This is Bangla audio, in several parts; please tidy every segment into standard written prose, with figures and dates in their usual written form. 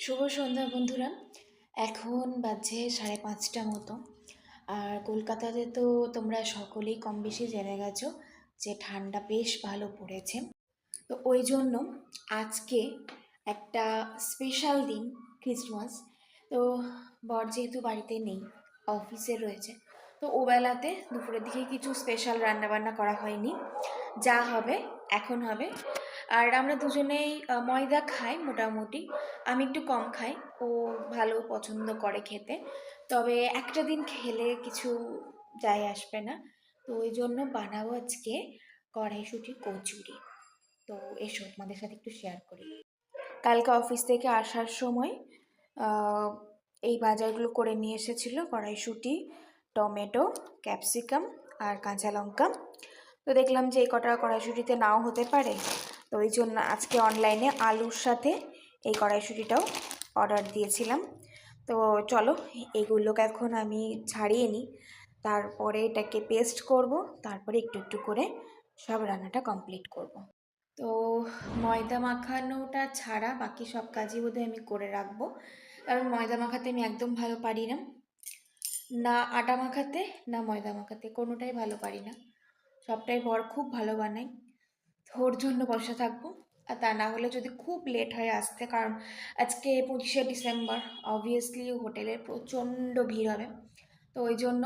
শুভ সন্ধ্যা বন্ধুরা। এখন বাজে 5:30 মতো। আর কলকাতাতে তো তোমরা সকলেই কম বেশি জেনে গেছো যে ঠান্ডা বেশ ভালো পড়েছে। তো ওই জন্য আজকে একটা স্পেশাল দিন, ক্রিসমাস। তো বর যেহেতু বাড়িতে নেই, অফিসে রয়েছে, তো ওবেলাতে দুপুরের দিকে কিছু স্পেশাল রান্নাবান্না করা হয়নি। যা হবে এখন হবে। আর আমরা দুজনেই ময়দা খাই মোটামুটি। আমি একটু কম খাই, ও ভালো পছন্দ করে খেতে। তবে একটা দিন খেলে কিছু যায় আসবে না। তো ওই জন্য বানাবো আজকে কড়াইশুঁটি কচুরি। তো এসো তোমাদের সাথে একটু শেয়ার করি। কালকে অফিস থেকে আসার সময় আহ, এই বাজারগুলো করে নিয়ে এসেছিলো: কড়াইশুঁটি, টমেটো, ক্যাপসিকাম আর কাঁচা লঙ্কা। তো দেখলাম যে এই কটা কড়াইশুঁটিতে নাও হতে পারে, তো ওই জন্য আজকে অনলাইনে আলুর সাথে এই কড়াইশুঁটিটাও অর্ডার দিয়েছিলাম। তো চলো এগুলোকে এখন আমি ছাড়িয়ে নিই, তারপরে এটাকে পেস্ট করব, তারপরে একটু একটু করে সব রান্নাটা কমপ্লিট করব। তো ময়দা মাখানোটা ছাড়া বাকি সব কাজই বোধহয় আমি করে রাখবো, কারণ ময়দা মাখাতে আমি একদম ভালো পারি না। না আটা মাখাতে, না ময়দা মাখাতে, কোনোটাই ভালো পারি না। সবটাই বর খুব ভালো বানায়, ওর জন্য বসে থাকবো। আর তা না হলে যদি খুব লেট হয়ে আসতে, কারণ আজকে 25শে ডিসেম্বর, অবভিয়াসলি হোটেলে প্রচণ্ড ভিড় হবে। তো ওই জন্য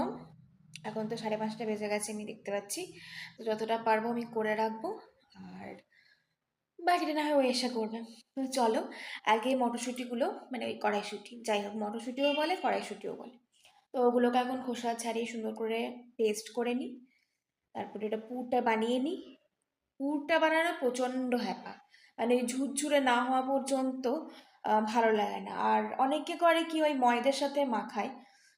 এখন তো 5:30 বেজে গেছে, আমি দেখতে পাচ্ছি। তো যতটা পারবো আমি করে রাখবো, আর বাকিটা না হয় ও এসে করবে। তো চলো আগে মটরশুঁটিগুলো, মানে ওই কড়াইশুঁটি, যাই হোক মটরশুঁটিও বলে কড়াইশুঁটিও বলে, তো ওগুলোকে এখন খোসা ছাড়িয়ে সুন্দর করে পেস্ট করে নিই। তারপরে এটা পুরটা বানিয়ে নিই। পুরটা বানানো প্রচণ্ড হ্যাপা, মানে ওই ঝুরঝুরে না হওয়া পর্যন্ত ভালো লাগে না। আর অনেকে করে কি ওই ময়দার সাথে মাখায়,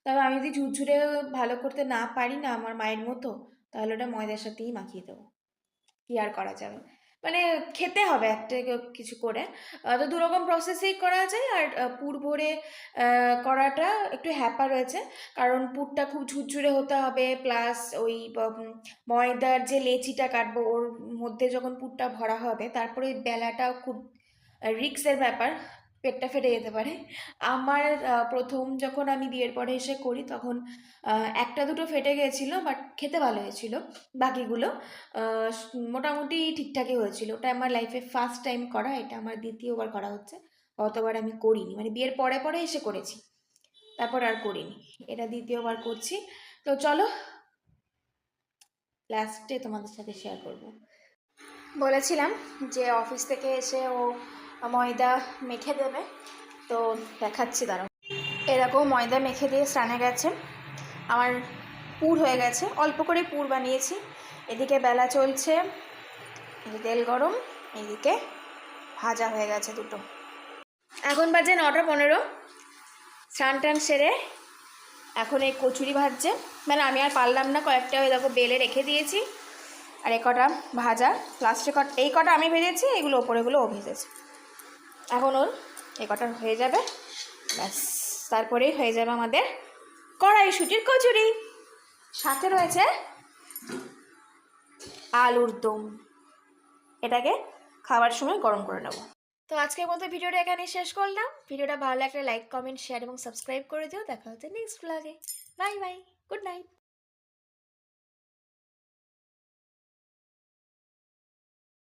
তবে আমি যদি ঝুরঝুরে ভালো করতে না পারি না আমার মায়ের মতো, তাহলে ওটা ময়দার সাথেই মাখিয়ে দেবো। কি আর করা যাবে, মানে খেতে হবে একটা কিছু করে। তো দুরকম প্রসেসেই করা যায়। আর পুর ভরে করাটা একটু হ্যাপা রয়েছে, কারণ পুরটা খুব ঝুরঝুরে হতে হবে, প্লাস ওই ময়দার যে লেচিটা কাটবো ওর মধ্যে যখন পুরটা ভরা হবে, তারপরে ওই বেলাটাও খুব রিক্সের ব্যাপার, পেটটা ফেটে যেতে পারে। আমার প্রথম যখন আমি বিয়ের পরে এসে করি, তখন একটা দুটো ফেটে গিয়েছিলো, বাট খেতে ভালো হয়েছিল। বাকিগুলো মোটামুটি ঠিকঠাকই হয়েছিল। ওটা আমার লাইফে ফার্স্ট টাইম করা, এটা আমার দ্বিতীয়বার করা হচ্ছে। অতবার আমি করিনি, মানে বিয়ের পরে পরে এসে করেছি, তারপর আর করিনি। এটা দ্বিতীয়বার করছি। তো চলো লাস্টে তোমাদের সাথে শেয়ার করব। বলেছিলাম যে অফিস থেকে এসে ও ময়দা মেখে দেবে, তো দেখাচ্ছি দাঁড়াও। এরকম ময়দা মেখে দিয়ে স্নানে গেছে। আমার পুর হয়ে গেছে, অল্প করে পুর বানিয়েছি। এদিকে বেলা চলছে, এদিকে তেল গরম, এদিকে ভাজা হয়ে গেছে দুটো। এখন বাজে 9:15। স্নান টান সেরে এখন এই কচুরি ভাজছে, মানে আমি আর পারলাম না, কয়েকটা ওই দেখো বেলে রেখে দিয়েছি। আর এই কটা ভাজা, লাস্টে এই কটা আমি ভেজেছি, এগুলো ওপরেগুলো ও ভেজেছে। এখন ওর এই কটা হয়ে যাবে, ব্যাস তারপরেই হয়ে যাবে আমাদের কড়াইশুঁটির কচুরি। সাথে রয়েছে আলুর দম, এটাকে খাবার সময় গরম করে নেব। তো আজকের মতো ভিডিওটা এখানেই শেষ করলাম। ভিডিওটা ভালো লাগলে লাইক, কমেন্ট, শেয়ার এবং সাবস্ক্রাইব করে দিও। দেখা হচ্ছে নেক্সট ব্লগে। Bye bye, good night.